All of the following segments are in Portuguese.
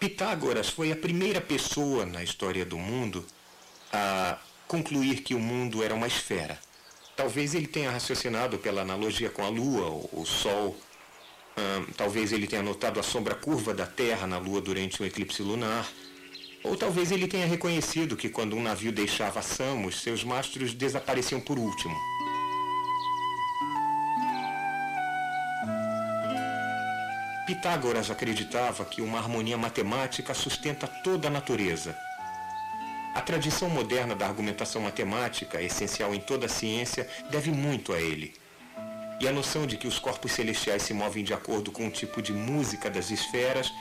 Pitágoras foi a primeira pessoa na história do mundo a concluir que o mundo era uma esfera. Talvez ele tenha raciocinado pela analogia com a Lua, o Sol. Talvez ele tenha notado a sombra curva da Terra na Lua durante um eclipse lunar. Ou talvez ele tenha reconhecido que quando um navio deixava Samos, seus mastros desapareciam por último. Pitágoras acreditava que uma harmonia matemática sustenta toda a natureza. A tradição moderna da argumentação matemática, essencial em toda a ciência, deve muito a ele. E a noção de que os corpos celestiais se movem de acordo com o tipo de música das esferas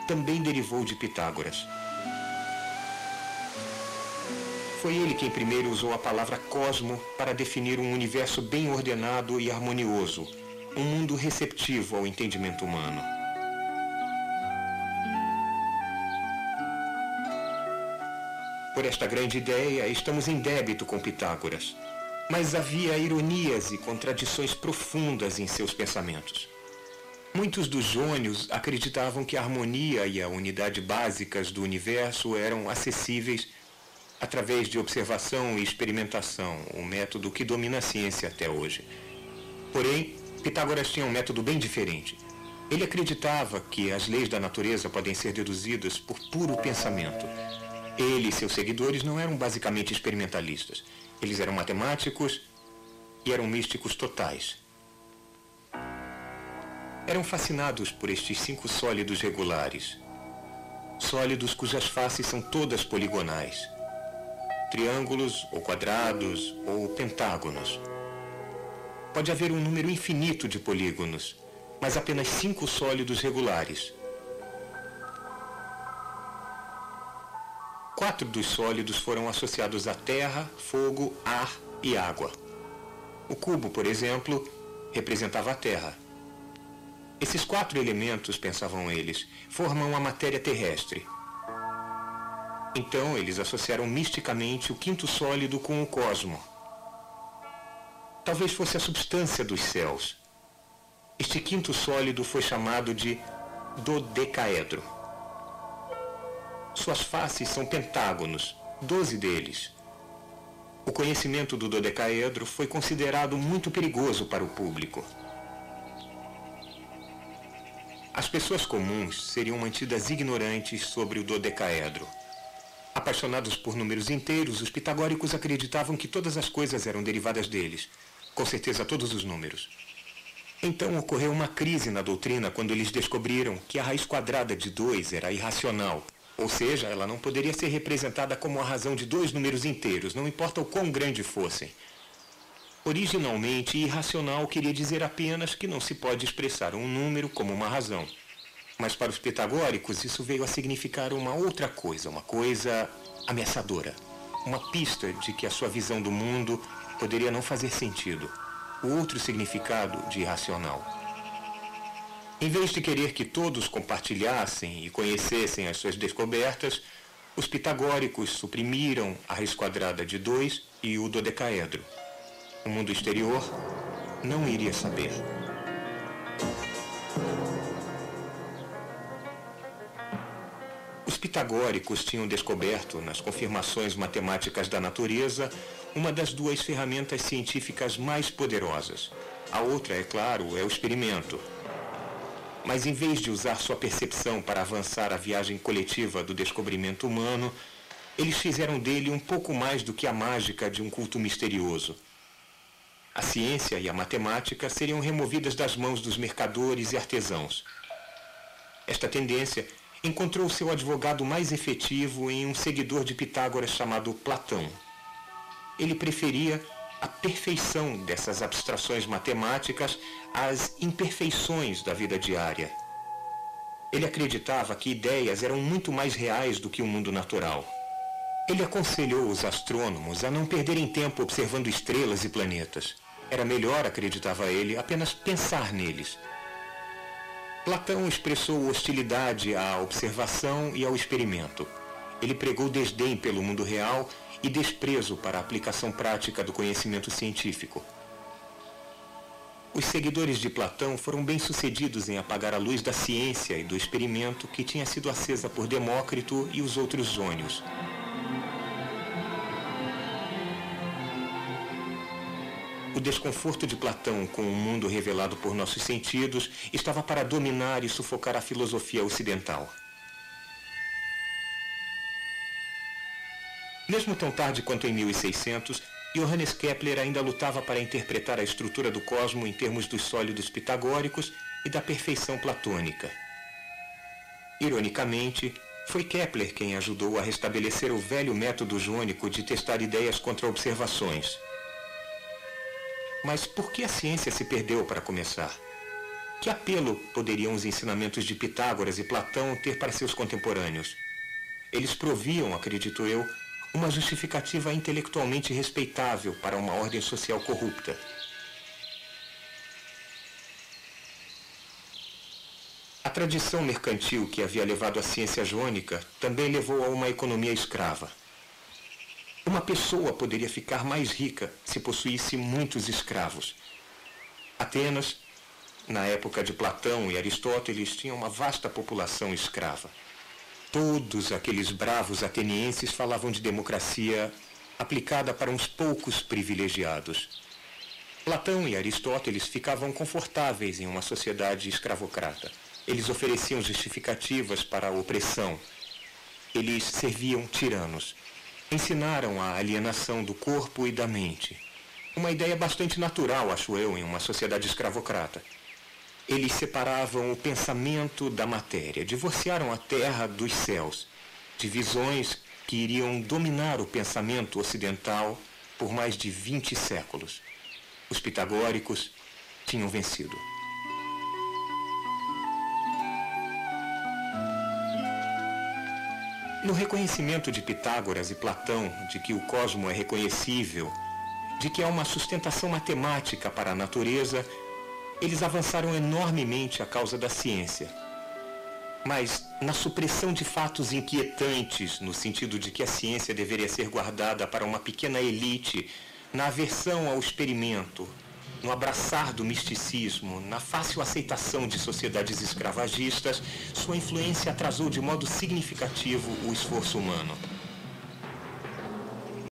também derivou de Pitágoras. Foi ele quem primeiro usou a palavra cosmo para definir um universo bem ordenado e harmonioso, um mundo receptivo ao entendimento humano. Por esta grande ideia, estamos em débito com Pitágoras. Mas havia ironias e contradições profundas em seus pensamentos. Muitos dos jônios acreditavam que a harmonia e a unidade básicas do universo eram acessíveis através de observação e experimentação, o método que domina a ciência até hoje. Porém, Pitágoras tinha um método bem diferente. Ele acreditava que as leis da natureza podem ser deduzidas por puro pensamento. Ele e seus seguidores não eram basicamente experimentalistas. Eles eram matemáticos e eram místicos totais. Eram fascinados por estes 5 sólidos regulares. Sólidos cujas faces são todas poligonais. Triângulos, ou quadrados, ou pentágonos. Pode haver um número infinito de polígonos, mas apenas 5 sólidos regulares. 4 dos sólidos foram associados a terra, fogo, ar e água. O cubo, por exemplo, representava a terra. Esses 4 elementos, pensavam eles, formam a matéria terrestre. Então, eles associaram misticamente o 5º sólido com o cosmo. Talvez fosse a substância dos céus. Este 5º sólido foi chamado de dodecaedro. Suas faces são pentágonos, 12 deles. O conhecimento do dodecaedro foi considerado muito perigoso para o público. As pessoas comuns seriam mantidas ignorantes sobre o dodecaedro. Apaixonados por números inteiros, os pitagóricos acreditavam que todas as coisas eram derivadas deles, com certeza todos os números. Então ocorreu uma crise na doutrina quando eles descobriram que a raiz quadrada de 2 era irracional. Ou seja, ela não poderia ser representada como a razão de 2 números inteiros, não importa o quão grandes fossem. Originalmente, irracional queria dizer apenas que não se pode expressar um número como uma razão. Mas para os pitagóricos, isso veio a significar uma outra coisa, uma coisa ameaçadora. Uma pista de que a sua visão do mundo poderia não fazer sentido. O outro significado de irracional. Em vez de querer que todos compartilhassem e conhecessem as suas descobertas, os pitagóricos suprimiram a raiz quadrada de 2 e o dodecaedro. O mundo exterior não iria saber. Os pitagóricos tinham descoberto, nas confirmações matemáticas da natureza, uma das 2 ferramentas científicas mais poderosas. A outra, é claro, é o experimento. Mas em vez de usar sua percepção para avançar a viagem coletiva do descobrimento humano, eles fizeram dele um pouco mais do que a mágica de um culto misterioso. A ciência e a matemática seriam removidas das mãos dos mercadores e artesãos. Esta tendência encontrou seu advogado mais efetivo em um seguidor de Pitágoras chamado Platão. Ele preferia a perfeição dessas abstrações matemáticas às imperfeições da vida diária. Ele acreditava que ideias eram muito mais reais do que o mundo natural. Ele aconselhou os astrônomos a não perderem tempo observando estrelas e planetas. Era melhor, acreditava ele, apenas pensar neles. Platão expressou hostilidade à observação e ao experimento. Ele pregou desdém pelo mundo real e desprezo para a aplicação prática do conhecimento científico. Os seguidores de Platão foram bem-sucedidos em apagar a luz da ciência e do experimento que tinha sido acesa por Demócrito e os outros jônios. O desconforto de Platão com o mundo revelado por nossos sentidos estava para dominar e sufocar a filosofia ocidental. Mesmo tão tarde quanto em 1600, Johannes Kepler ainda lutava para interpretar a estrutura do cosmo em termos dos sólidos pitagóricos e da perfeição platônica. Ironicamente, foi Kepler quem ajudou a restabelecer o velho método jônico de testar ideias contra observações. Mas por que a ciência se perdeu para começar? Que apelo poderiam os ensinamentos de Pitágoras e Platão ter para seus contemporâneos? Eles proviam, acredito eu, uma justificativa intelectualmente respeitável para uma ordem social corrupta. A tradição mercantil que havia levado a ciência jônica também levou a uma economia escrava. Uma pessoa poderia ficar mais rica se possuísse muitos escravos. Atenas, na época de Platão e Aristóteles, tinha uma vasta população escrava. Todos aqueles bravos atenienses falavam de democracia aplicada para uns poucos privilegiados. Platão e Aristóteles ficavam confortáveis em uma sociedade escravocrata. Eles ofereciam justificativas para a opressão. Eles serviam tiranos. Ensinaram a alienação do corpo e da mente. Uma ideia bastante natural, acho eu, em uma sociedade escravocrata. Eles separavam o pensamento da matéria, divorciaram a terra dos céus, divisões que iriam dominar o pensamento ocidental por mais de 20 séculos. Os pitagóricos tinham vencido. No reconhecimento de Pitágoras e Platão de que o cosmo é reconhecível, de que há uma sustentação matemática para a natureza, eles avançaram enormemente a causa da ciência. Mas, na supressão de fatos inquietantes, no sentido de que a ciência deveria ser guardada para uma pequena elite, na aversão ao experimento, no abraçar do misticismo, na fácil aceitação de sociedades escravagistas, sua influência atrasou de modo significativo o esforço humano.